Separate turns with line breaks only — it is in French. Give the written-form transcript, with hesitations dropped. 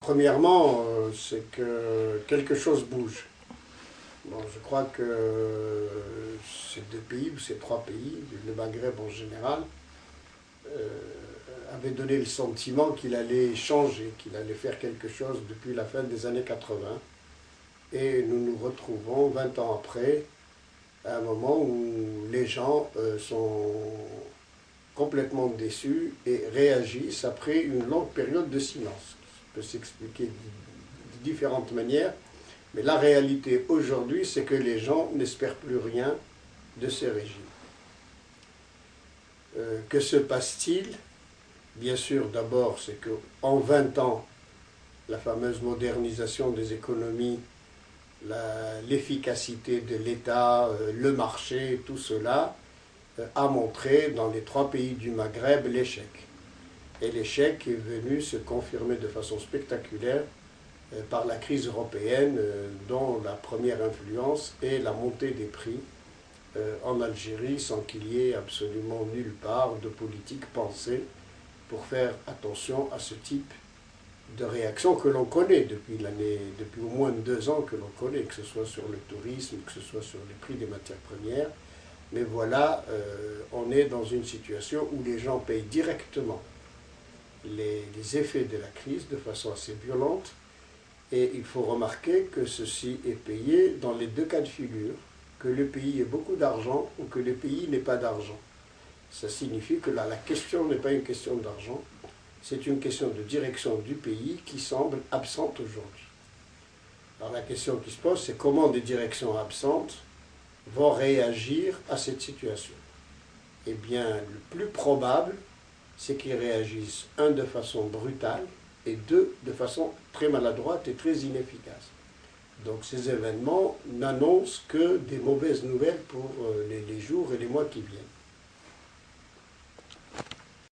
Premièrement, c'est que quelque chose bouge. Bon, je crois que ces deux pays, ou ces trois pays, le Maghreb en général, euh, avaient donné le sentiment qu'il allait changer, qu'il allait faire quelque chose depuis la fin des années 80. Et nous nous retrouvons 20 ans après, à un moment où les gens sont complètement déçus et réagissent après une longue période de silence. Ça peut s'expliquer de différentes manières, mais la réalité aujourd'hui, c'est que les gens n'espèrent plus rien de ces régimes. Que se passe-t-il? Bien sûr, d'abord, c'est qu'en 20 ans, la fameuse modernisation des économies, l'efficacité de l'État, le marché, tout cela a montré dans les trois pays du Maghreb l'échec. Et l'échec est venu se confirmer de façon spectaculaire par la crise européenne, dont la première influence est la montée des prix en Algérie, sans qu'il y ait absolument nulle part de politique pensée pour faire attention à ce type de réaction que l'on connaît depuis au moins 2 ans que l'on connaît, que ce soit sur le tourisme, que ce soit sur les prix des matières premières. Mais voilà, on est dans une situation où les gens payent directement les effets de la crise de façon assez violente. Et il faut remarquer que ceci est payé dans les deux cas de figure, que le pays ait beaucoup d'argent ou que le pays n'ait pas d'argent. Ça signifie que là, la question n'est pas une question d'argent, c'est une question de direction du pays qui semble absente aujourd'hui. Alors la question qui se pose, c'est comment des directions absentes vont réagir à cette situation. Eh bien, le plus probable, c'est qu'ils réagissent, un, de façon brutale, et deux, de façon très maladroite et très inefficace. Donc ces événements n'annoncent que des mauvaises nouvelles pour les jours et les mois qui viennent.